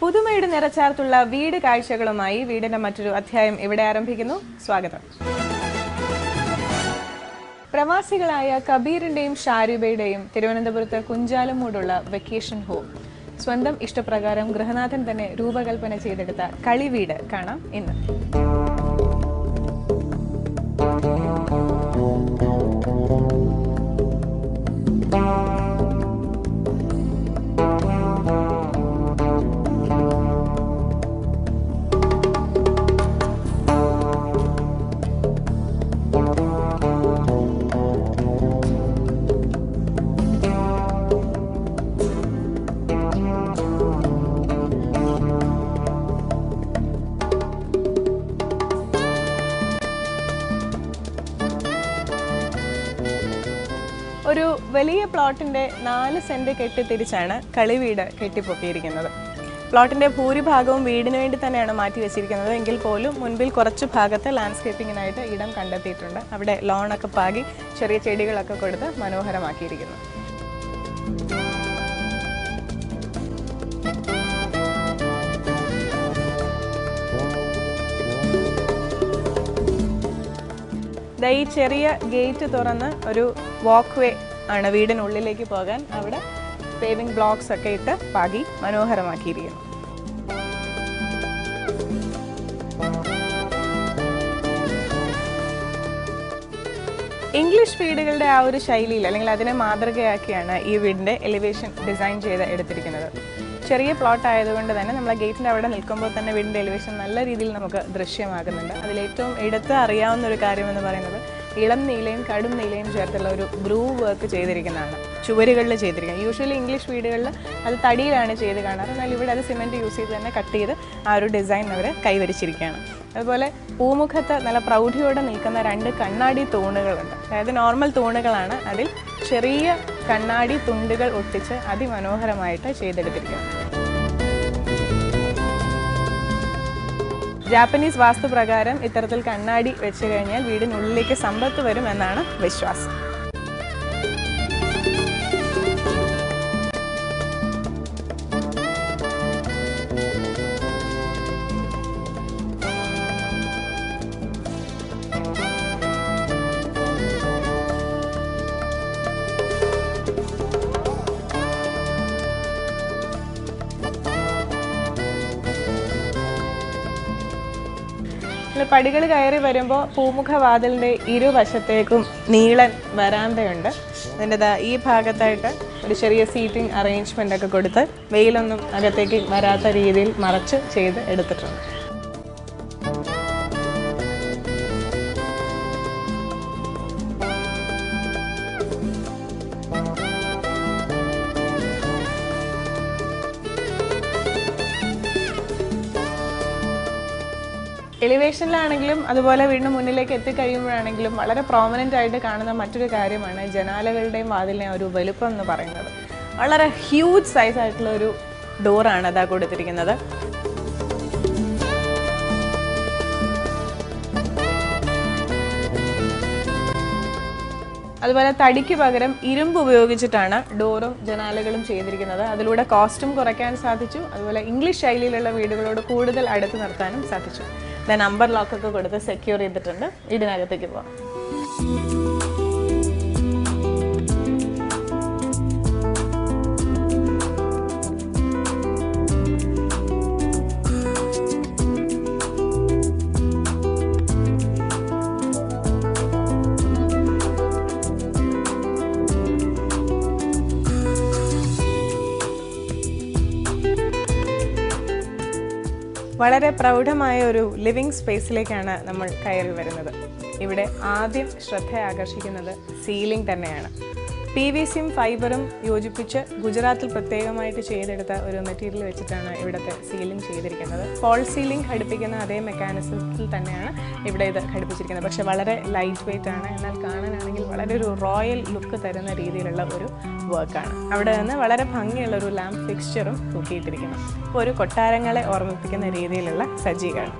പുതുമയുടെ നിറച്ചാർത്തുള്ള വീട് കാഴ്ചകളുമായി വീടിന്റെ മറ്റൊരു അധ്യായം ഇവിടെ ആരംഭിക്കുന്നു. സ്വാഗതം. പ്രവാസികളായ കബീറിന്റെയും ഷാരിബയുടെയും തിരുവനന്തപുരത്ത് കുഞ്ചാലമൂടുള്ള വെക്കേഷൻ ഹോം സ്വന്തം ഇഷ്ടപ്രകാരം ഗൃഹനാഥൻ തന്നെ രൂപകൽപ്പന ചെയ്തെടുത്ത കളിവീട് കാണാം ഇന്ന്. ഒരു വലിയ പ്ലോട്ടിന്റെ 4 സെന്റ് കെട്ടിത്തിരിച്ചാണ് കളിവീട് കെട്ടിപ്പൊക്കിയിരിക്കുന്നത്. പ്ലോട്ടിന്റെ ഭൂരിഭാഗവും വീടിന് വേണ്ടി തന്നെയാണ് മാറ്റി വെച്ചിരിക്കുന്നത്. എങ്കിൽ പോലും മുൻപിൽ കുറച്ച് ഭാഗത്ത് ലാൻഡ്സ്കേപ്പിങ്ങിനായിട്ട് ഇടം കണ്ടെത്തിയിട്ടുണ്ട്. അവിടെ ലോണൊക്കെ പാകി ചെറിയ ചെടികളൊക്കെ കൊടുത്ത് മനോഹരമാക്കിയിരിക്കുന്നു. ഈ ചെറിയ ഗേറ്റ് തുറന്ന് ഒരു വാക്ക് വേ ആണ് വീടിനുള്ളിലേക്ക് പോകാൻ. അവിടെ പേവിംഗ് ബ്ലോക്സ് ഒക്കെ ഇട്ട് പാകി മനോഹരമാക്കിയിരിക്കുന്നു. ഇംഗ്ലീഷ് വീടുകളുടെ ആ ഒരു ശൈലിയിൽ അല്ലെങ്കിൽ അതിനെ മാതൃകയാക്കിയാണ് ഈ വീടിന്റെ എലിവേഷൻ ഡിസൈൻ ചെയ്ത് എടുത്തിരിക്കുന്നത്. ചെറിയ പ്ലോട്ട് ആയതുകൊണ്ട് തന്നെ നമ്മൾ ഗേറ്റിൻ്റെ അവിടെ നിൽക്കുമ്പോൾ തന്നെ വീടിൻ്റെ എലിവേഷൻ നല്ല രീതിയിൽ നമുക്ക് ദൃശ്യമാകുന്നുണ്ട്. അതിലേറ്റവും എടുത്ത് അറിയാവുന്ന ഒരു കാര്യമെന്ന് പറയുന്നത് ഇളം നീലയും കടും നീലയും ചേർത്തുള്ള ഒരു ഗ്രൂവ് വർക്ക് ചെയ്തിരിക്കുന്നതാണ് ചുവരുകളിൽ ചെയ്തിരിക്കുന്നത്. യൂഷ്വലി ഇംഗ്ലീഷ് വീടുകളിൽ അത് തടിയിലാണ് ചെയ്ത് കാണാറ്. എന്നാൽ ഇവിടെ അത് സിമെൻറ്റ് യൂസ് ചെയ്ത് തന്നെ കട്ട് ചെയ്ത് ആ ഒരു ഡിസൈൻ അവർ കൈവരിച്ചിരിക്കുകയാണ്. അതുപോലെ പൂമുഖത്ത് നല്ല പ്രൗഢിയോടെ നിൽക്കുന്ന 2 കണ്ണാടി തൂണുകളുണ്ട്. അതായത് നോർമൽ തൂണുകളാണ്, അതിൽ ചെറിയ കണ്ണാടി തുണ്ടുകൾ ഒട്ടിച്ച് അതിമനോഹരമായിട്ട് ചെയ്തെടുത്തിരിക്കുന്നു. ജാപ്പനീസ് വാസ്തുപ്രകാരം ഇത്തരത്തിൽ കണ്ണാടി വെച്ച് കഴിഞ്ഞാൽ വീടിനുള്ളിലേക്ക് സമ്പത്ത് വരും എന്നാണ് വിശ്വാസം. പടികൾ കയറി വരുമ്പോൾ പൂമുഖവാതിലിൻ്റെ ഇരുവശത്തേക്കും നീളൻ വരാന്തയുണ്ട്. അതിൻ്റെ ഈ ഭാഗത്തായിട്ട് ഒരു ചെറിയ സീറ്റിംഗ് അറേഞ്ച്മെൻ്റ് ഒക്കെ കൊടുത്ത് വെയിലൊന്നും അകത്തേക്ക് വരാത്ത രീതിയിൽ മറച്ച് ചെയ്ത് എടുത്തിട്ടുണ്ട്. എലിവേഷനിലാണെങ്കിലും അതുപോലെ വീടിന് മുന്നിലേക്ക് എത്തിക്കഴിയുമ്പോഴാണെങ്കിലും വളരെ പ്രോമിനൻ്റ് ആയിട്ട് കാണുന്ന മറ്റൊരു കാര്യമാണ് ജനാലകളുടെയും വാതിലിനെയും ഒരു വലുപ്പം എന്ന് പറയുന്നത്. വളരെ ഹ്യൂജ് സൈസ് ആയിട്ടുള്ള ഒരു ഡോറാണ് അതാ കൊടുത്തിരിക്കുന്നത്. അതുപോലെ തടിക്ക് പകരം ഇരുമ്പ് ഉപയോഗിച്ചിട്ടാണ് ഡോറും ജനാലകളും ചെയ്തിരിക്കുന്നത്. അതിലൂടെ കോസ്റ്റും കുറയ്ക്കാൻ സാധിച്ചു. അതുപോലെ ഇംഗ്ലീഷ് ശൈലിയിലുള്ള വീടുകളോട് കൂടുതൽ അടുത്ത് നിർത്താനും സാധിച്ചു. നമ്പർ ലോക്കൊക്കെ കൊടുത്ത് സെക്യൂർ ചെയ്തിട്ടുണ്ട്. ഇതിനകത്തേക്ക് പോകാം. വളരെ പ്രൗഢമായ ഒരു ലിവിംഗ് സ്പേസിലേക്കാണ് നമ്മൾ കയറി വരുന്നത്. ഇവിടെ ആദ്യം ശ്രദ്ധ ആകർഷിക്കുന്നത് സീലിംഗ് തന്നെയാണ്. PVC-യും ഫൈബറും യോജിപ്പിച്ച് ഗുജറാത്തിൽ പ്രത്യേകമായിട്ട് ചെയ്തെടുത്ത ഒരു മെറ്റീരിയൽ വെച്ചിട്ടാണ് ഇവിടുത്തെ സീലിംഗ് ചെയ്തിരിക്കുന്നത്. ഫോൾ സീലിംഗ് ഘടിപ്പിക്കുന്ന അതേ മെക്കാനിസത്തിൽ തന്നെയാണ് ഇവിടെ ഇത് ഘടിപ്പിച്ചിരിക്കുന്നത്. പക്ഷെ വളരെ ലൈറ്റ് വെയ്റ്റ് ആണ്. എന്നാൽ കാണാനാണെങ്കിൽ വളരെ ഒരു റോയൽ ലുക്ക് തരുന്ന രീതിയിലുള്ള ഒരു വർക്കാണ്. അവിടെ നിന്ന് വളരെ ഭംഗിയുള്ള ഒരു ലാമ്പ് ഫിക്സ്ചറും തൂക്കിയിട്ടിരിക്കുന്നു. ഇപ്പോൾ ഒരു കൊട്ടാരങ്ങളെ ഓർമ്മിപ്പിക്കുന്ന രീതിയിലുള്ള സജ്ജീകരണം.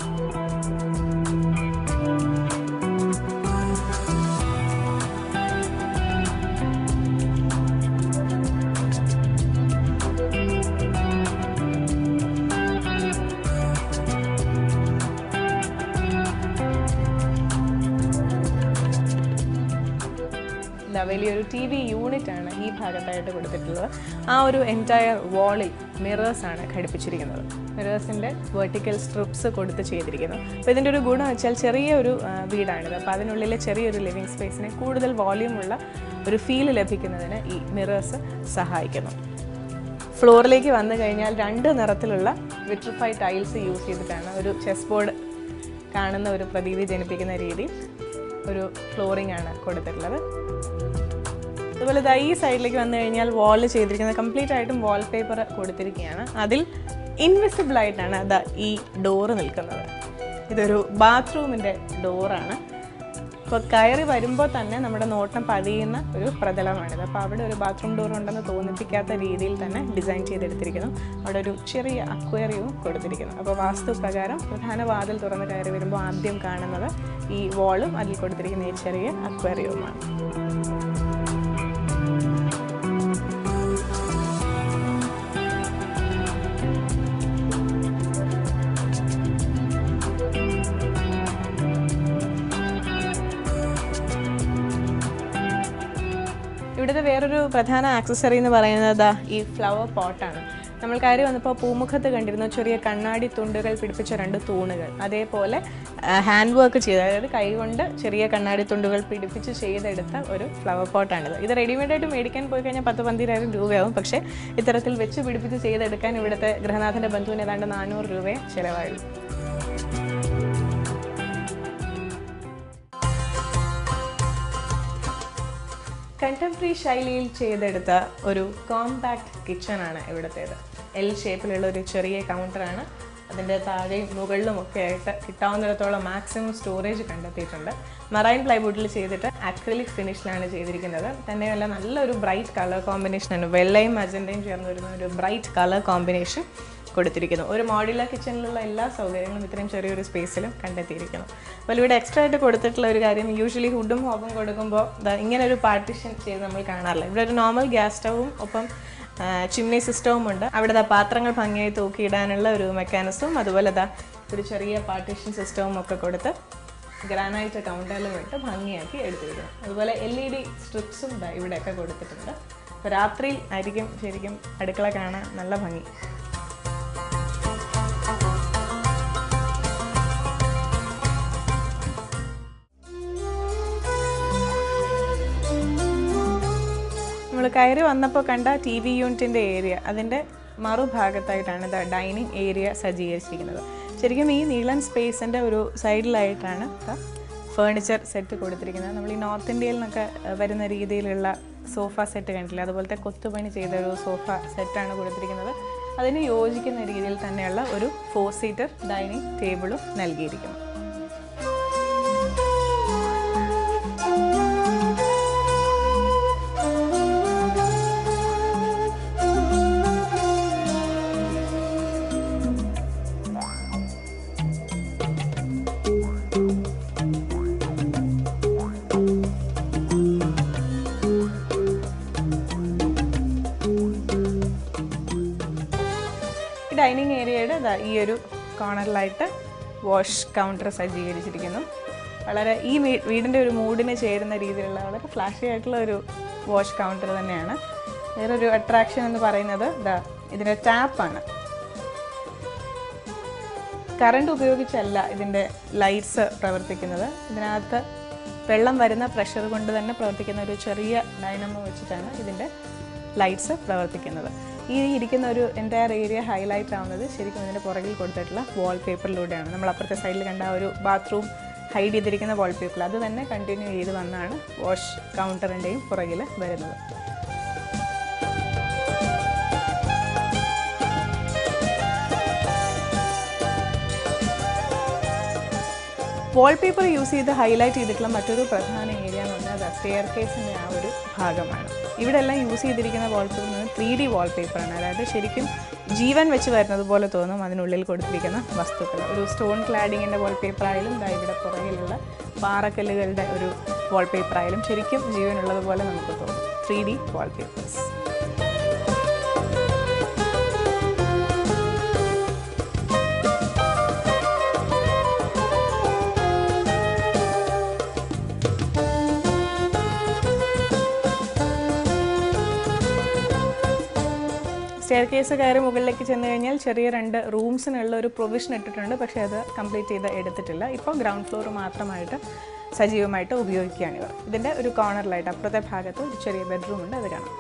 വലിയൊരു TV യൂണിറ്റാണ് ഈ ഭാഗത്തായിട്ട് കൊടുത്തിട്ടുള്ളത്. ആ ഒരു എൻറ്റയർ വാളിൽ മിറേഴ്സാണ് ഘടിപ്പിച്ചിരിക്കുന്നത്. മിറേഴ്സിൻ്റെ വെർട്ടിക്കൽ സ്ട്രിപ്സ് കൊടുത്ത് ചെയ്തിരിക്കുന്നു. അപ്പോൾ ഇതിൻ്റെ ഒരു ഗുണം വെച്ചാൽ ചെറിയൊരു വീടാണിത്. അപ്പോൾ അതിനുള്ളിലെ ചെറിയൊരു ലിവിങ് സ്പേസിന് കൂടുതൽ വോള്യൂമുള്ള ഒരു ഫീൽ ലഭിക്കുന്നതിന് ഈ മിറേഴ്സ് സഹായിക്കുന്നു. ഫ്ലോറിലേക്ക് വന്നു കഴിഞ്ഞാൽ 2 നിറത്തിലുള്ള വിട്രിഫൈഡ് ടൈൽസ് യൂസ് ചെയ്തിട്ടാണ് ഒരു ചെസ് ബോർഡ് കാണുന്ന ഒരു പ്രതീതി ജനിപ്പിക്കുന്ന രീതിയിൽ ഒരു ഫ്ലോറിംഗ് ആണ് കൊടുത്തിട്ടുള്ളത്. അതുപോലെ ഈ സൈഡിലേക്ക് വന്നു കഴിഞ്ഞാൽ വാളിൽ ചെയ്തിരിക്കുന്നത് കംപ്ലീറ്റ് ആയിട്ടും വാൾപേപ്പർ കൊടുത്തിരിക്കുകയാണ്. അതിൽ ഇൻവിസിബിൾ ആയിട്ടാണ് ഈ ഡോറ് നിൽക്കുന്നത്. ഇതൊരു ബാത്റൂമിൻ്റെ ഡോറാണ്. അപ്പോൾ കയറി വരുമ്പോൾ തന്നെ നമ്മുടെ നോട്ടം പതിയുന്ന ഒരു പ്രതലമാണിത്. അപ്പോൾ അവിടെ ഒരു ബാത്റൂം ഡോർ ഉണ്ടെന്ന് തോന്നിപ്പിക്കാത്ത രീതിയിൽ തന്നെ ഡിസൈൻ ചെയ്തെടുത്തിരിക്കുന്നു. അവിടെ ഒരു ചെറിയ അക്വേറിയവും കൊടുത്തിരിക്കുന്നു. അപ്പോൾ വാസ്തു പ്രകാരം പ്രധാന വാതിൽ തുറന്ന് കയറി വരുമ്പോൾ ആദ്യം കാണുന്നത് ഈ വാളും അതിൽ കൊടുത്തിരിക്കുന്ന ഈ ചെറിയ അക്വേറിയവുമാണ്. ഇവിടുത്തെ വേറൊരു പ്രധാന ആക്സസറി എന്ന് പറയുന്നത് ഈ ഫ്ലവർ പോട്ടാണ്. നമ്മൾ കയറി വന്നപ്പോൾ പൂമുഖത്ത് കണ്ടിരുന്ന ചെറിയ കണ്ണാടി തുണ്ടുകൾ പിടിപ്പിച്ച 2 തൂണുകൾ, അതേപോലെ ഹാൻഡ് വർക്ക് ചെയ്ത്, അതായത് കൈകൊണ്ട് ചെറിയ കണ്ണാടി തുണ്ടുകൾ പിടിപ്പിച്ച് ചെയ്തെടുത്ത ഒരു ഫ്ലവർ പോട്ടാണിത്. ഇത് റെഡിമെയ്ഡായിട്ട് മേടിക്കാൻ പോയി കഴിഞ്ഞാൽ 10-12,000 രൂപയാവും. പക്ഷേ ഇത്തരത്തിൽ വെച്ച് പിടിപ്പിച്ച് ചെയ്തെടുക്കാൻ ഇവിടുത്തെ ഗൃഹനാഥൻ്റെ ബന്ധുവിന് ഏതാണ്ട് 400 രൂപയെ ചിലവായുള്ളൂ. കണ്ടംപററി ശൈലിയിൽ ചെയ്തെടുത്ത ഒരു കോമ്പാക്ട് കിച്ചണാണ് ഇവിടുത്തേത്. L ഷേപ്പിലുള്ള ഒരു ചെറിയ കൗണ്ടറാണ്. അതിൻ്റെ താഴെയും മുകളിലും ഒക്കെ ആയിട്ട് കിട്ടാവുന്നിടത്തോളം മാക്സിമം സ്റ്റോറേജ് കണ്ടെത്തിയിട്ടുണ്ട്. മറൈൻ പ്ലൈവുഡിൽ ചെയ്തിട്ട് അക്രിലിക് ഫിനിഷിലാണ് ചെയ്തിരിക്കുന്നത്. തന്നെയല്ല നല്ലൊരു ബ്രൈറ്റ് കളർ കോമ്പിനേഷനാണ്. വെള്ളയും മജന്തയും ചേർന്ന് വരുന്ന ഒരു ബ്രൈറ്റ് കളർ കോമ്പിനേഷൻ കൊടുത്തിരിക്കുന്നു. ഒരു മോഡുലാർ കിച്ചണിലുള്ള എല്ലാ സൗകര്യങ്ങളും ഇത്രയും ചെറിയൊരു സ്പേസിലും കണ്ടെത്തിയിരിക്കുന്നു. അപ്പോൾ ഇവിടെ എക്സ്ട്രാ ആയിട്ട് കൊടുത്തിട്ടുള്ള ഒരു കാര്യം, യൂഷ്വലി ഹുഡും ഹോബും കൊടുക്കുമ്പോൾ ഇങ്ങനെ ഒരു പാർട്ടീഷൻ ചെയ്ത് നമ്മൾ കാണാറില്ല. ഇവിടെ ഒരു നോർമൽ ഗ്യാസ് സ്റ്റവും ഒപ്പം ചിമ്നി സിസ്റ്റവും ഉണ്ട്. അവിടെ പാത്രങ്ങൾ ഭംഗിയായി തൂക്കിയിടാനുള്ള ഒരു മെക്കാനിസവും അതുപോലെ ഒരു ചെറിയ പാർട്ടീഷൻ സിസ്റ്റവും ഒക്കെ കൊടുത്ത് ഗ്രാനൈറ്റ് കൗണ്ടറിലും ഇട്ട് ഭംഗിയാക്കി എടുത്തിരിക്കുന്നു. അതുപോലെ LED സ്ട്രിപ്സും ഇവിടെയൊക്കെ കൊടുത്തിട്ടുണ്ട്. അപ്പോൾ രാത്രിയിൽ ആയിരിക്കും ശരിക്കും അടുക്കള കാണാൻ നല്ല ഭംഗി. നമ്മൾ കയറി വന്നപ്പോൾ കണ്ട TV യൂണിറ്റിൻ്റെ ഏരിയ, അതിൻ്റെ മറുഭാഗത്തായിട്ടാണ് ഡൈനിങ് ഏരിയ സജ്ജീകരിച്ചിരിക്കുന്നത്. ശരിക്കും ഈ നീളൻ സ്പേസിൻ്റെ ഒരു സൈഡിലായിട്ടാണ് ഫേർണിച്ചർ സെറ്റ് കൊടുത്തിരിക്കുന്നത്. നമ്മൾ ഈ നോർത്ത് ഇന്ത്യയിൽ നിന്നൊക്കെ വരുന്ന രീതിയിലുള്ള സോഫ സെറ്റ് കണ്ടില്ല, അതുപോലത്തെ കൊത്തുപണി ചെയ്ത ഒരു സോഫ സെറ്റാണ് കൊടുത്തിരിക്കുന്നത്. അതിന് യോജിക്കുന്ന രീതിയിൽ തന്നെയുള്ള ഒരു 4 സീറ്റർ ഡൈനിങ് ടേബിളും നൽകിയിരിക്കുന്നു. ഡൈനിങ് ഏരിയയുടെ ഈ ഒരു കോർണറിലായിട്ട് വാഷ് കൗണ്ടർ സജ്ജീകരിച്ചിരിക്കുന്നു. വളരെ ഈ വീടിൻ്റെ ഒരു മൂഡിന് ചേരുന്ന രീതിയിലുള്ള വളരെ ഫ്ലാഷി ആയിട്ടുള്ള ഒരു വാഷ് കൗണ്ടർ തന്നെയാണ്. വേറൊരു അട്രാക്ഷൻ എന്ന് പറയുന്നത് ഇതിൻ്റെ ടാപ്പാണ്. കറണ്ട് ഉപയോഗിച്ചല്ല ഇതിൻ്റെ ലൈറ്റ്സ് പ്രവർത്തിക്കുന്നത്. ഇതിനകത്ത് വെള്ളം വരുന്ന പ്രഷർ കൊണ്ട് തന്നെ പ്രവർത്തിക്കുന്ന ഒരു ചെറിയ ഡൈനമോ വെച്ചിട്ടാണ് ഇതിൻ്റെ ലൈറ്റ്സ് പ്രവർത്തിക്കുന്നത്. ഈ ഇരിക്കുന്ന ഒരു എൻറ്റയർ ഏരിയ ഹൈലൈറ്റ് ആവുന്നത് ശരിക്കും ഇതിൻ്റെ പുറകിൽ കൊടുത്തിട്ടുള്ള വാൾപേപ്പറിലൂടെയാണ്. നമ്മൾ അപ്പുറത്തെ സൈഡിൽ കണ്ട ആ ഒരു ബാത്റൂം ഹൈഡ് ചെയ്തിരിക്കുന്ന വാൾപേപ്പർ അത് തന്നെ കണ്ടിന്യൂ ചെയ്ത് വന്നാണ് വാഷ് കൗണ്ടറിൻ്റെയും പുറകിൽ വരുന്നത്. വാൾപേപ്പർ യൂസ് ചെയ്ത് ഹൈലൈറ്റ് ചെയ്തിട്ടുള്ള മറ്റൊരു പ്രധാന ഏരിയ എന്ന് പറഞ്ഞാൽ സ്റ്റെയർ കേസിൻ്റെ ആ ഒരു ഭാഗമാണ്. ഇവിടെ എല്ലാം യൂസ് ചെയ്തിരിക്കുന്ന വാൾപേപ്പർ 3D വാൾപേപ്പറാണ്. അതായത് ശരിക്കും ജീവൻ വെച്ച് വരുന്നത് പോലെ തോന്നും അതിനുള്ളിൽ കൊടുത്തിരിക്കുന്ന വസ്തുക്കൾ. ഒരു സ്റ്റോൺ ക്ലാഡിങ്ങിൻ്റെ വാൾപേപ്പറായാലും ഇവിടെ പുറകിലുള്ള പാറക്കല്ലുകളുടെ ഒരു വാൾപേപ്പറായാലും ശരിക്കും ജീവനുള്ളതുപോലെ നമുക്ക് തോന്നും. 3D wallpapers. സ്റ്റെയർ കേസ് കയറി മുകളിലേക്ക് ചെന്ന് കഴിഞ്ഞാൽ ചെറിയ 2 റൂംസിനുള്ള ഒരു പ്രൊവിഷൻ ഇട്ടിട്ടുണ്ട്. പക്ഷേ അത് കംപ്ലീറ്റ് ചെയ്ത് എടുത്തിട്ടില്ല. ഇപ്പോൾ ഗ്രൗണ്ട് ഫ്ലോർ മാത്രമായിട്ട് സജീവമായിട്ട് ഉപയോഗിക്കുകയാണ് ഇവർ. ഇതിൻ്റെ ഒരു കോർണറിലായിട്ട് അപ്പുറത്തെ ഭാഗത്ത് ഒരു ചെറിയ ബെഡ്റൂം ഉണ്ട്, അത് കാണാം.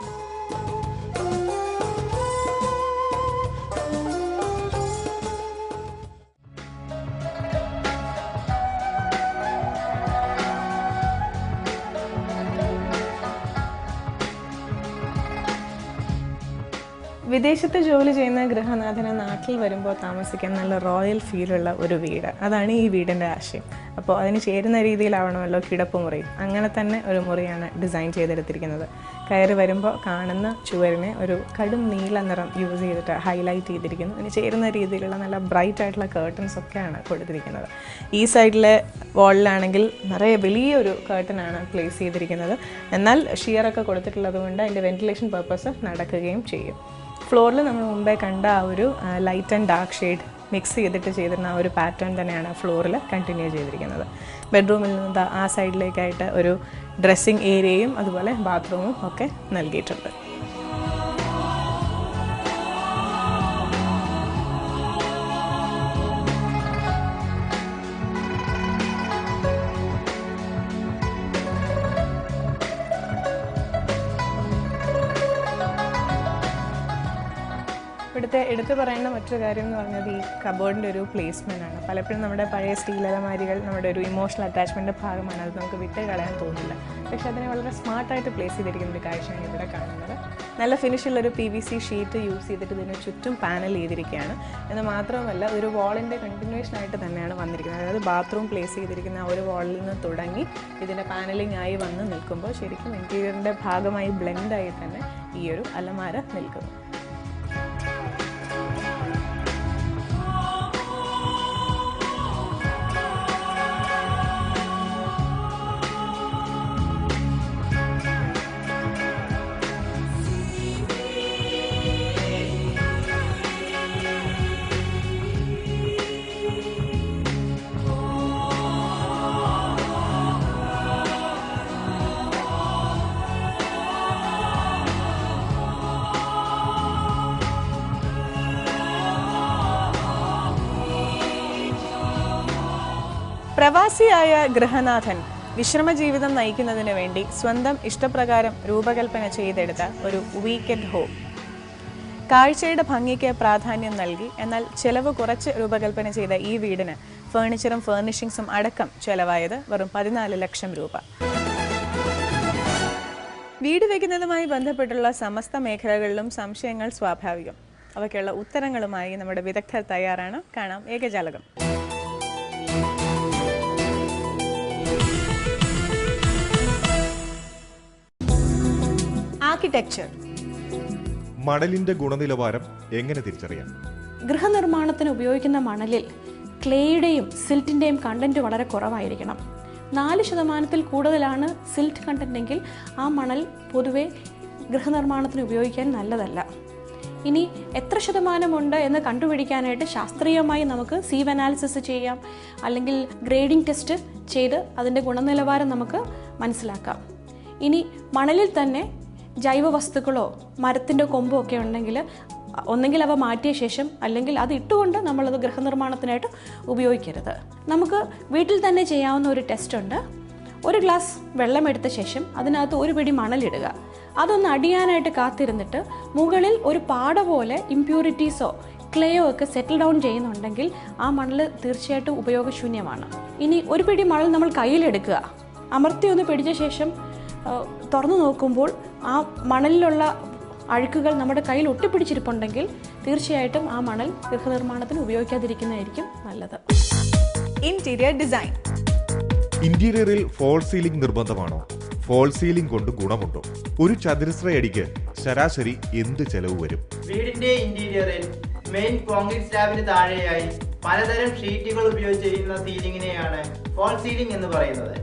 വിദേശത്ത് ജോലി ചെയ്യുന്ന ഗൃഹനാഥന് നാട്ടിൽ വരുമ്പോൾ താമസിക്കാൻ നല്ല റോയൽ ഫീലുള്ള ഒരു വീട്, അതാണ് ഈ വീടിൻ്റെ ആശയം. അപ്പോൾ അതിന് ചേരുന്ന രീതിയിലാവണമല്ലോ കിടപ്പുമുറി. അങ്ങനെ തന്നെ ഒരു മുറിയാണ് ഡിസൈൻ ചെയ്തെടുത്തിരിക്കുന്നത്. കയറി വരുമ്പോൾ കാണുന്ന ചുവരിനെ ഒരു കടും നീല നിറം യൂസ് ചെയ്തിട്ട് ഹൈലൈറ്റ് ചെയ്തിരിക്കുന്നു. അതിന് ചേരുന്ന രീതിയിലുള്ള നല്ല ബ്രൈറ്റ് ആയിട്ടുള്ള കേർട്ടൻസ് ഒക്കെയാണ് കൊടുത്തിരിക്കുന്നത്. ഈ സൈഡിലെ വാളിലാണെങ്കിൽ നിറയെ വലിയൊരു കേർട്ടനാണ് പ്ലേസ് ചെയ്തിരിക്കുന്നത്. എന്നാൽ ഷിയറൊക്കെ കൊടുത്തിട്ടുള്ളത് കൊണ്ട് അതിൻ്റെ വെന്റിലേഷൻ പർപ്പസ് നടക്കുകയും ചെയ്യും. ഫ്ലോറിൽ നമ്മൾ മുമ്പേ കണ്ട ആ ഒരു light and dark shade mix ചെയ്തിരുന്ന ആ ഒരു പാറ്റേൺ തന്നെയാണ് ഫ്ലോറിൽ കണ്ടിന്യൂ ചെയ്തിരിക്കുന്നത്. ബെഡ്റൂമിൽ നിന്ന് ആ സൈഡിലേക്കായിട്ട് ഒരു ഡ്രസ്സിങ് ഏരിയയും അതുപോലെ ബാത്റൂമും ഒക്കെ നൽകിയിട്ടുണ്ട്. ഇവിടുത്തെ എടുത്തു പറയേണ്ട മറ്റൊരു കാര്യം എന്ന് പറഞ്ഞത് ഈ കബോർഡിൻ്റെ ഒരു പ്ലേസ്മെൻ്റ് ആണ്. പലപ്പോഴും നമ്മുടെ പഴയ സ്റ്റീൽ അലമാരികൾ നമ്മുടെ ഒരു ഇമോഷണൽ അറ്റാച്ച്മെൻറ്റ് ഭാഗമാണ്, അത് നമുക്ക് വിട്ട് കളയാൻ തോന്നില്ല. പക്ഷേ അതിനെ വളരെ സ്മാർട്ടായിട്ട് പ്ലേസ് ചെയ്തിരിക്കുന്ന ഒരു കാഴ്ചയാണ് ഇവിടെ കാണുന്നത്. നല്ല ഫിനിഷുള്ളൊരു PVC ഷീറ്റ് യൂസ് ചെയ്തിട്ട് ഇതിന് ചുറ്റും പാനൽ ചെയ്തിരിക്കുകയാണ്. എന്ന് മാത്രമല്ല ഒരു വാളിൻ്റെ കണ്ടിന്യൂഷനായിട്ട് തന്നെയാണ് വന്നിരിക്കുന്നത്. അതായത് ബാത്റൂം പ്ലേസ് ചെയ്തിരിക്കുന്ന ആ ഒരു വാളിൽ നിന്ന് തുടങ്ങി ഇതിൻ്റെ പാനലിംഗ് ആയി വന്ന് നിൽക്കുമ്പോൾ ശരിക്കും ഇൻറ്റീരിയറിൻ്റെ ഭാഗമായി ബ്ലെൻഡായി തന്നെ ഈ ഒരു അലമാര നിൽക്കുന്നു. പ്രവാസിയായ ഗൃഹനാഥൻ വിശ്രമജീവിതം നയിക്കുന്നതിന് വേണ്ടി സ്വന്തം ഇഷ്ടപ്രകാരം രൂപകൽപ്പന ചെയ്തെടുത്ത ഒരു വീക്കെൻഡ് ഹോം. കാഴ്ചയുടെ ഭംഗിക്ക് പ്രാധാന്യം നൽകി എന്നാൽ ചെലവ് കുറച്ച് രൂപകൽപ്പന ചെയ്ത ഈ വീടിന് ഫേർണിച്ചറും ഫേർണിഷിംഗ്സും അടക്കം ചെലവായത് വെറും 14 ലക്ഷം രൂപ. വീട് വയ്ക്കുന്നതുമായി ബന്ധപ്പെട്ടുള്ള സമസ്ത മേഖലകളിലും സംശയങ്ങൾ സ്വാഭാവികം. അവയ്ക്കുള്ള ഉത്തരങ്ങളുമായി നമ്മുടെ വിദഗ്ധർ തയ്യാറാണ്. കാണാം ഏകജാലകം. ആർക്കിടെക്ചർ. മണലിന്റെ ഗുണനിലവാരം എങ്ങനെ തിരിച്ചറിയാം? ഗൃഹനിർമ്മാണത്തിന് ഉപയോഗിക്കുന്ന മണലിൽ ക്ലേയുടെയും സിൽറ്റിൻ്റെയും കണ്ടന്റ് വളരെ കുറവായിരിക്കണം. 4% കൂടുതലാണ് സിൽറ്റ് കണ്ടന്റ് എങ്കിൽ ആ മണൽ പൊതുവെ ഗൃഹനിർമ്മാണത്തിന് ഉപയോഗിക്കാൻ നല്ലതല്ല. ഇനി എത്ര ശതമാനമുണ്ട് എന്ന് കണ്ടുപിടിക്കാനായിട്ട് ശാസ്ത്രീയമായി നമുക്ക് സീവ് അനാലിസിസ് ചെയ്യാം, അല്ലെങ്കിൽ ഗ്രേഡിംഗ് ടെസ്റ്റ് ചെയ്ത് അതിൻ്റെ ഗുണനിലവാരം നമുക്ക് മനസ്സിലാക്കാം. ഇനി മണലിൽ തന്നെ ജൈവ വസ്തുക്കളോ മരത്തിൻ്റെ കൊമ്പോ ഒക്കെ ഉണ്ടെങ്കിൽ ഒന്നെങ്കിൽ അവ മാറ്റിയ ശേഷം അല്ലെങ്കിൽ അത് ഇട്ടുകൊണ്ട് നമ്മളത് ഗൃഹനിർമ്മാണത്തിനായിട്ട് ഉപയോഗിക്കരുത്. നമുക്ക് വീട്ടിൽ തന്നെ ചെയ്യാവുന്ന ഒരു ടെസ്റ്റ് ഉണ്ട്. 1 ഗ്ലാസ് വെള്ളം എടുത്ത ശേഷം അതിനകത്ത് 1 പിടി മണലിടുക. അതൊന്ന് അടിയാനായിട്ട് കാത്തിരുന്നിട്ട് മുകളിൽ ഒരു പാട പോലെ ഇംപ്യൂരിറ്റീസോ ക്ലേയോ ഒക്കെ സെറ്റിൽ ഡൗൺ ചെയ്യുന്നുണ്ടെങ്കിൽ ആ മണൽ തീർച്ചയായിട്ടും ഉപയോഗശൂന്യമാണ്. ഇനി 1 പിടി മണൽ നമ്മൾ കയ്യിലെടുക്കുക, അമർത്തി ഒന്ന് പിടിച്ച ശേഷം തുറന്നു നോക്കുമ്പോൾ ആ മണലിലുള്ള അഴുക്കുകൾ നമ്മുടെ കയ്യിൽ ഒട്ടിപ്പിടിച്ചിരിപ്പുണ്ടെങ്കിൽ തീർച്ചയായിട്ടും ആ മണൽ ഗൃഹനിർമ്മാണത്തിന് ഉപയോഗിക്കാതിരിക്കുന്നതായിരിക്കും നല്ലത്. Interior design. ഇന്റീരിയറിൽ ഫോൾ സീലിംഗ് നിർബന്ധമാണോ? ഫോൾ സീലിംഗ് കൊണ്ട് ഗുണമുണ്ടോ? ഒരു ചതുരശ്ര അടിക്ക് ശരാശരി എന്ത് ചെലവ് വരും? വീടിന്റെ ഇന്റീരിയറിൽ മെയിൻ കോൺക്രീറ്റ് സ്ലാബിന് താഴെയായി പലതരം ഷീറ്റുകൾ ഉപയോഗിച്ച് ചെയ്യുന്ന സീലിംഗിനെയാണ് ഫോൾ സീലിംഗ് എന്ന് പറയുന്നത്.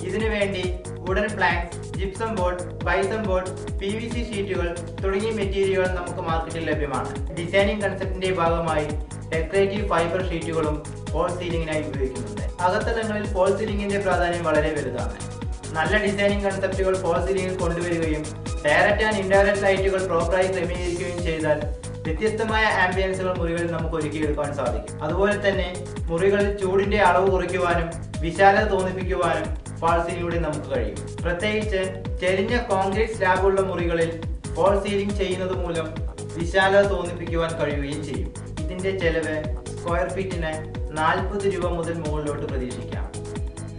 ഇതിനു വേണ്ടി wooden planks, gypsum board, bison board, PVC ഷീറ്റുകൾ തുടങ്ങിയ മെറ്റീരിയലുകൾ നമുക്ക് മാർക്കറ്റിൽ ലഭ്യമാണ്. ഡിസൈനിങ് കൺസെപ്റ്റിന്റെ ഭാഗമായി ഡെക്കറേറ്റീവ് ഫൈബർ ഷീറ്റുകളും ഫോൾ സീലിംഗിനായി ഉപയോഗിക്കുന്നുണ്ട്. അകത്തളങ്ങളിൽ ഫോൾ സീലിംഗിന്റെ പ്രാധാന്യം വളരെ വലുതാണ്. നല്ല ഡിസൈനിങ് കൺസെപ്റ്റുകൾ ഫോൾ സീലിംഗിൽ കൊണ്ടുവരികയും ഡയറക്റ്റ് ആൻഡ് ഇൻഡയറക്റ്റ് ലൈറ്റുകൾ പ്രോപ്പറായി ക്രമീകരിക്കുകയും ചെയ്താൽ വ്യത്യസ്തമായ ആംബിയൻസുകൾ മുറികളിൽ നമുക്ക് ഒരുക്കിയെടുക്കാൻ സാധിക്കും. അതുപോലെ തന്നെ മുറികളിൽ ചൂടിന്റെ അളവ് കുറയ്ക്കുവാനും വിശാലത തോന്നിപ്പിക്കുവാനും ഫോൾ സീലിംഗിലൂടെ നമുക്ക് കഴിയും. പ്രത്യേകിച്ച് ചെരിഞ്ഞ കോൺക്രീറ്റ് സ്ലാബുള്ള മുറികളിൽ ഫോൾ സീലിംഗ് ചെയ്യുന്നത് മൂലം വിശാലത തോന്നിപ്പിക്കുവാൻ കഴിയുകയും ചെയ്യും. ഇതിന്റെ ചെലവ് സ്ക്വയർ ഫീറ്റിന് 40 രൂപ മുതൽ മുകളിലോട്ട് പ്രതീക്ഷിക്കാം.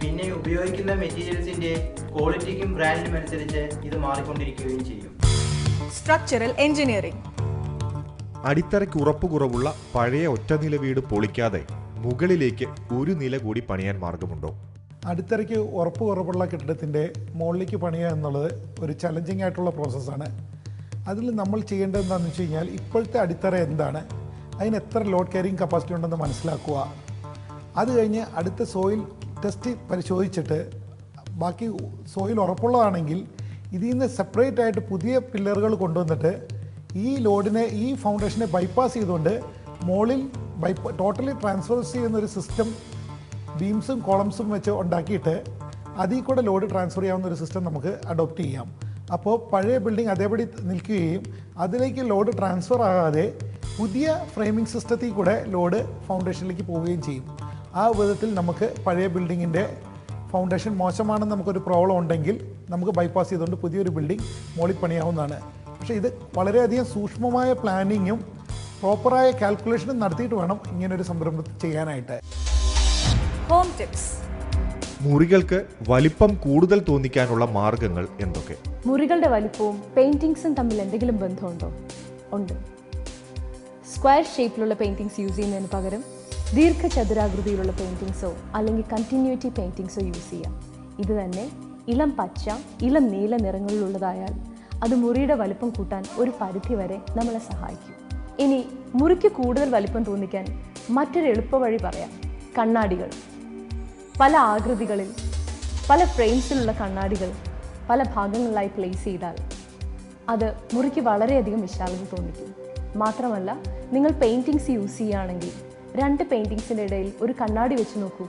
പിന്നെ ഉപയോഗിക്കുന്ന മെറ്റീരിയൽസിന്റെ ക്വാളിറ്റിക്കും ബ്രാൻഡിനും അനുസരിച്ച് ഇത് മാറിക്കൊണ്ടിരിക്കുകയും ചെയ്യും. Structural engineering. അടിത്തറയ്ക്ക് ഉറപ്പുകുറവുള്ള പഴയ ഒറ്റനില വീട് പൊളിക്കാതെ മുകളിലേക്ക് ഒരു നില കൂടി പണിയാൻ മാർഗമുണ്ടോ? അടിത്തറയ്ക്ക് ഉറപ്പുകുറവുള്ള കെട്ടിടത്തിൻ്റെ മുകളിലേക്ക് പണിയുക എന്നുള്ളത് ഒരു ചലഞ്ചിങ് ആയിട്ടുള്ള പ്രോസസ്സാണ്. അതിൽ നമ്മൾ ചെയ്യേണ്ടത് എന്താണെന്ന് വെച്ച് കഴിഞ്ഞാൽ ഇപ്പോഴത്തെ അടിത്തറ എന്താണ്, അതിന് എത്ര ലോഡ് ക്യാരിങ് കപ്പാസിറ്റി ഉണ്ടെന്ന് മനസ്സിലാക്കുക. അത് കഴിഞ്ഞ് അടുത്ത സോയിൽ ടെസ്റ്റ് പരിശോധിച്ചിട്ട് ബാക്കി സോയിൽ ഉറപ്പുള്ളതാണെങ്കിൽ ഇതിൽ നിന്ന് സെപ്പറേറ്റ് ആയിട്ട് പുതിയ പില്ലറുകൾ കൊണ്ടുവന്നിട്ട് ഈ ലോഡിനെ ഈ ഫൗണ്ടേഷനെ ബൈപ്പാസ് ചെയ്തുകൊണ്ട് മുകളിൽ ടോട്ടലി ട്രാൻസ്ഫർ ചെയ്യുന്നൊരു സിസ്റ്റം ബീംസും കോളംസും വെച്ച് ഉണ്ടാക്കിയിട്ട് അതിൽ കൂടെ ലോഡ് ട്രാൻസ്ഫർ ചെയ്യാവുന്ന ഒരു സിസ്റ്റം നമുക്ക് അഡോപ്റ്റ് ചെയ്യാം. അപ്പോൾ പഴയ ബിൽഡിംഗ് അതേപടി നിൽക്കുകയും അതിലേക്ക് ലോഡ് ട്രാൻസ്ഫർ ആകാതെ പുതിയ ഫ്രെയിമിംഗ് സിസ്റ്റത്തിൽ കൂടെ ലോഡ് ഫൗണ്ടേഷനിലേക്ക് പോവുകയും ചെയ്യും. ആ വിധത്തിൽ നമുക്ക് പഴയ ബിൽഡിങ്ങിൻ്റെ ഫൗണ്ടേഷൻ മോശമാണെന്ന് നമുക്കൊരു പ്രോബ്ലം ഉണ്ടെങ്കിൽ നമുക്ക് ബൈപ്പാസ് ചെയ്തുകൊണ്ട് പുതിയൊരു ബിൽഡിംഗ് മുകളിൽ പണിയാവുന്നതാണ്. പക്ഷേ ഇത് വളരെയധികം സൂക്ഷ്മമായ പ്ലാനിങ്ങും പ്രോപ്പറായ കാൽക്കുലേഷനും നടത്തിയിട്ട് വേണം ഇങ്ങനൊരു സംരംഭം ചെയ്യാനായിട്ട്. Home tips. മുറികൾക്ക് വലിപ്പം കൂടുതൽ തോന്നിക്കാനുള്ള മാർഗങ്ങൾ എന്തൊക്കെ? മുറികളുടെ വലിപ്പവും പെയിന്റിങ്സും തമ്മിൽ എന്തെങ്കിലും ബന്ധമുണ്ടോ? ഉണ്ട്. സ്ക്വയർ ഷേപ്പിലുള്ള പെയിന്റിങ്സ് യൂസ് ചെയ്യുന്നതിന് പകരം ദീർഘചതുരാകൃതിയിലുള്ള പെയിന്റിങ്സോ അല്ലെങ്കിൽ കണ്ടിന്യൂറ്റി പെയിന്റിങ്സോ യൂസ് ചെയ്യാം. ഇത് തന്നെ ഇളം പച്ച, ഇളം നീല നിറങ്ങളിലുള്ളതായാൽ അത് മുറിയുടെ വലിപ്പം കൂട്ടാൻ ഒരു പരിധി വരെ നമ്മളെ സഹായിക്കും. ഇനി മുറിക്ക് കൂടുതൽ വലിപ്പം തോന്നിക്കാൻ മറ്റൊരു എളുപ്പവഴി പറയാം. കണ്ണാടികൾ. പല ആകൃതികളിൽ പല ഫ്രെയിംസിലുള്ള കണ്ണാടികൾ പല ഭാഗങ്ങളിലായി പ്ലേസ് ചെയ്താൽ അത് മുറിക്ക് വളരെയധികം വിശാലത തോന്നിക്കും. മാത്രമല്ല, നിങ്ങൾ പെയിൻറ്റിങ്സ് യൂസ് ചെയ്യുകയാണെങ്കിൽ 2 പെയിൻറ്റിങ്സിൻ്റെ ഇടയിൽ ഒരു കണ്ണാടി വെച്ച് നോക്കൂ,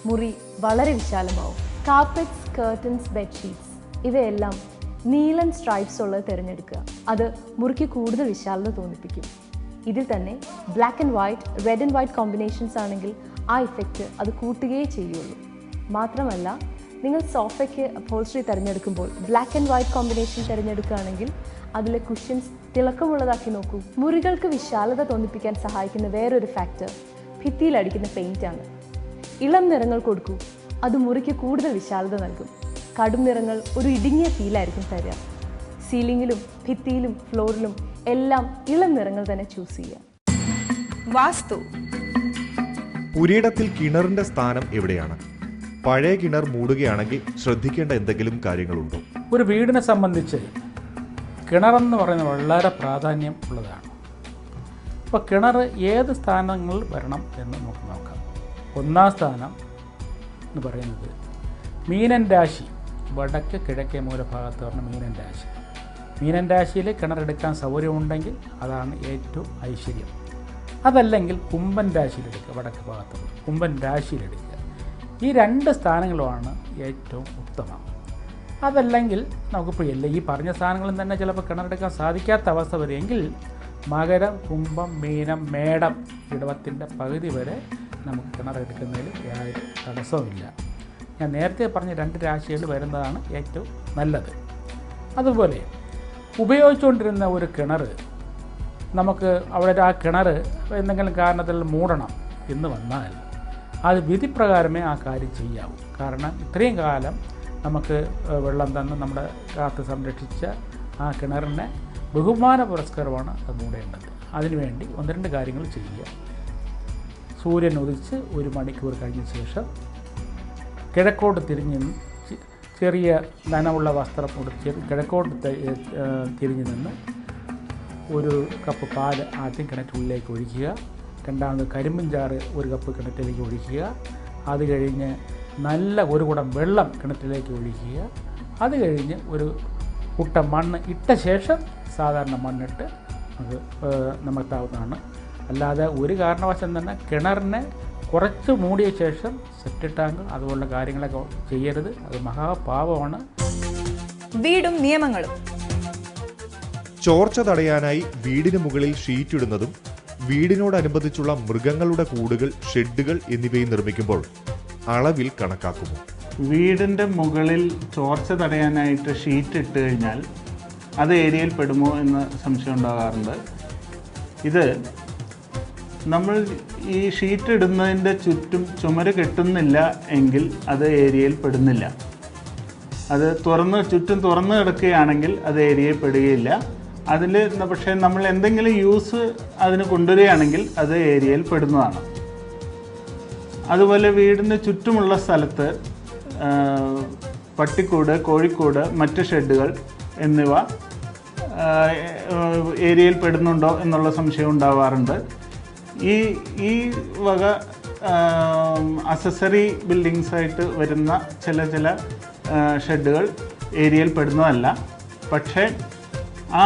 മുറി വളരെ വിശാലമാവും. കാർപ്പറ്റ്സ്, കർട്ടൻസ്, ബെഡ്ഷീറ്റ്സ് ഇവയെല്ലാം നീലൻ സ്ട്രൈപ്സ് ഉള്ളത് തിരഞ്ഞെടുക്കുക. അത് മുറിക്ക് കൂടുതൽ വിശാലത തോന്നിപ്പിക്കും. ഇതിൽ തന്നെ black and white, red and white combinations ആണെങ്കിൽ ആ ഇഫക്റ്റ് അത് കൂട്ടുകയേ ചെയ്യുള്ളൂ. മാത്രമല്ല, നിങ്ങൾ സോഫയ്ക്ക് അപ്ഹോൾസ്റ്ററി തിരഞ്ഞെടുക്കുമ്പോൾ ബ്ലാക്ക് ആൻഡ് വൈറ്റ് കോമ്പിനേഷൻ തിരഞ്ഞെടുക്കുകയാണെങ്കിൽ അതിലെ കുഷ്യൻസ് തിളക്കമുള്ളതാക്കി നോക്കൂ. മുറികൾക്ക് വിശാലത തോന്നിപ്പിക്കാൻ സഹായിക്കുന്ന വേറൊരു ഫാക്ടർ ഭിത്തിയിലടിക്കുന്ന പെയിൻ്റാണ്. ഇളം നിറങ്ങൾ കൊടുക്കൂ, അത് മുറിക്ക് കൂടുതൽ വിശാലത നൽകും. കടും നിറങ്ങൾ ഒരു ഇടുങ്ങിയ ഫീലായിരിക്കും തരിക. സീലിംഗിലും ഭിത്തിയിലും ഫ്ലോറിലും എല്ലാം ഇളം നിറങ്ങൾ തന്നെ ചൂസ് ചെയ്യുക. വാസ്തു. പുരയിടത്തിൽ കിണറിന്റെ സ്ഥാനം എവിടെയാണ്? പഴയ കിണർ മൂടുകയാണെങ്കിൽ ശ്രദ്ധിക്കേണ്ട എന്തെങ്കിലും കാര്യങ്ങളുണ്ടോ? ഒരു വീടിനെ സംബന്ധിച്ച് കിണറെന്ന് പറയുന്നത് വളരെ പ്രാധാന്യം ഉള്ളതാണ്. അപ്പോൾ കിണർ ഏത് സ്ഥാനങ്ങളിൽ വരണം എന്ന് നമുക്ക് നോക്കാം. 1-ാം സ്ഥാനം എന്ന് പറയുന്നത് മീനൻ രാശി, വടക്ക് കിഴക്കേ മൂലഭാഗത്ത് പറഞ്ഞ മീനൻ രാശി. മീനൻ രാശിയിൽ കിണറെടുക്കാൻ സൗകര്യമുണ്ടെങ്കിൽ അതാണ് ഏറ്റവും ഐശ്വര്യം. അതല്ലെങ്കിൽ കുംഭൻ രാശിയിലെടുക്കുക, വടക്ക് ഭാഗത്തുള്ള കുംഭൻ രാശിയിലെടുക്കുക. ഈ 2 സ്ഥാനങ്ങളുമാണ് ഏറ്റവും ഉത്തമം. അതല്ലെങ്കിൽ നമുക്കിപ്പോൾ ഈ പറഞ്ഞ സ്ഥാനങ്ങളിൽ തന്നെ ചിലപ്പോൾ കിണറെടുക്കാൻ സാധിക്കാത്ത അവസ്ഥ വരെയെങ്കിൽ മകരം, കുംഭം, മീനം, മേടം ഇടവത്തിൻ്റെ പകുതി വരെ നമുക്ക് കിണറെടുക്കുന്നതിൽ യാതൊരു തടസ്സവുമില്ല. ഞാൻ നേരത്തെ പറഞ്ഞ 2 രാശികൾ വരുന്നതാണ് ഏറ്റവും നല്ലത്. അതുപോലെ ഉപയോഗിച്ചുകൊണ്ടിരുന്ന ഒരു കിണർ നമുക്ക് അവിടെ ആ കിണർ എന്തെങ്കിലും കാരണത്തിൽ മൂടണം എന്ന് വന്നാൽ അത് വിധിപ്രകാരമേ ആ കാര്യം ചെയ്യാവൂ. കാരണം ഇത്രയും കാലം നമുക്ക് വെള്ളം തന്ന് നമ്മുടെ കാത്ത് സംരക്ഷിച്ച ആ കിണറിനെ ബഹുമാന പുരസ്കാരമാണ് അത് മൂടേണ്ടത്. അതിനുവേണ്ടി 1-2 കാര്യങ്ങൾ ചെയ്യുക. സൂര്യൻ ഉദിച്ച് 1 മണിക്കൂർ കഴിഞ്ഞ ശേഷം കിഴക്കോട്ട് തിരിഞ്ഞ് ചെറിയ നനവുള്ള വസ്ത്രം ഉടുത്ത് കിഴക്കോട്ട് തിരിഞ്ഞു നിന്ന് 1 കപ്പ് പാല് ആദ്യം കിണറ്റിലേക്ക് ഒഴിക്കുക. രണ്ടാമത് കരിമ്പിൻ ചാറ് 1 കപ്പ് കിണറ്റിലേക്ക് ഒഴിക്കുക. അത് കഴിഞ്ഞ് നല്ല 1 കുടം വെള്ളം കിണറ്റിലേക്ക് ഒഴിക്കുക. അത് കഴിഞ്ഞ് 1 കുട്ട മണ്ണ് ഇട്ട ശേഷം സാധാരണ മണ്ണിട്ട് അത് നിമർത്താവുന്നതാണ്. അല്ലാതെ ഒരു കാരണവശാലും തന്നെ കിണറിനെ കുറച്ച് മൂടിയ ശേഷം സെപ്റ്റിക് ടാങ്ക് അതുപോലുള്ള കാര്യങ്ങളൊക്കെ ചെയ്യരുത്. അത് മഹാപാപമാണ്. വീടും നിയമങ്ങളും. ചോർച്ച തടയാനായി വീടിന് മുകളിൽ ഷീറ്റ് ഇടുന്നതും വീടിനോടനുബന്ധിച്ചുള്ള മൃഗങ്ങളുടെ കൂടുകൾ, ഷെഡുകൾ എന്നിവയും നിർമ്മിക്കുമ്പോൾ അളവിൽ കണക്കാക്കുമോ? വീടിൻ്റെ മുകളിൽ ചോർച്ച തടയാനായിട്ട് ഷീറ്റ് ഇട്ട് കഴിഞ്ഞാൽ അത് ഏരിയയിൽ പെടുമോ എന്ന് സംശയം ഉണ്ടാകാറുണ്ട്. ഇത് നമ്മൾ ഈ ഷീറ്റ് ഇടുന്നതിൻ്റെ ചുറ്റും ചുമര് കെട്ടുന്നില്ല എങ്കിൽ അത് ഏരിയയിൽ പെടുന്നില്ല. അത് ചുറ്റും തുറന്ന് കിടക്കുകയാണെങ്കിൽ അത് ഏരിയയിൽ പെടുകയില്ല. അതിൽ പക്ഷേ നമ്മൾ എന്തെങ്കിലും യൂസ് അതിന് കൊണ്ടുവരികയാണെങ്കിൽ അത് ഏരിയയിൽ പെടുന്നതാണ്. അതുപോലെ വീടിന് ചുറ്റുമുള്ള സ്ഥലത്ത് പട്ടിക്കൂട്, കോഴിക്കൂട്, മറ്റ് ഷെഡുകൾ എന്നിവ ഏരിയയിൽ പെടുന്നുണ്ടോ എന്നുള്ള സംശയം ഉണ്ടാവാറുണ്ട്. ഈ വക അസസറി ബിൽഡിങ്സായിട്ട് വരുന്ന ചില ഷെഡുകൾ ഏരിയയിൽ പെടുന്നതല്ല. പക്ഷേ ആ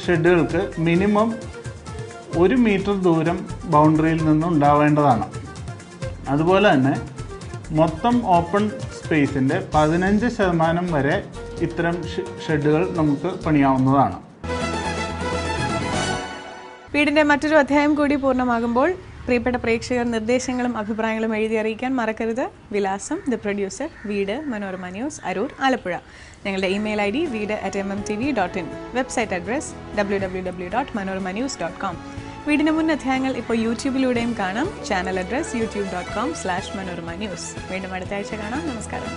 ഷെഡുകൾക്ക് മിനിമം 1 മീറ്റർ ദൂരം ബൗണ്ടറിയിൽ നിന്നും ഉണ്ടാവേണ്ടതാണ്. അതുപോലെ തന്നെ മൊത്തം ഓപ്പൺ സ്പേസിൻ്റെ 15% വരെ ഇത്തരം ഷെഡുകൾ നമുക്ക് പണിയാവുന്നതാണ്. വീടിന്റെ മറ്റൊരു അധ്യായം കൂടി പൂർണ്ണമാകുമ്പോൾ പ്രിയപ്പെട്ട പ്രേക്ഷകർ നിർദ്ദേശങ്ങളും അഭിപ്രായങ്ങളും എഴുതി അറിയിക്കാൻ മറക്കരുത്. വിലാസം: ദ പ്രൊഡ്യൂസർ, വീട്, മനോരമ ന്യൂസ്, അരൂർ, ആലപ്പുഴ. ഞങ്ങളുടെ email ID veed@mmtv.in. Website address www.manoramanews.com. വീടിന് മുൻ അധ്യായങ്ങൾ ഇപ്പോൾ യൂട്യൂബിലൂടെയും കാണാം. Channel address youtube.com/manorama news. വീണ്ടും അടുത്ത ആഴ്ച കാണാം. നമസ്കാരം.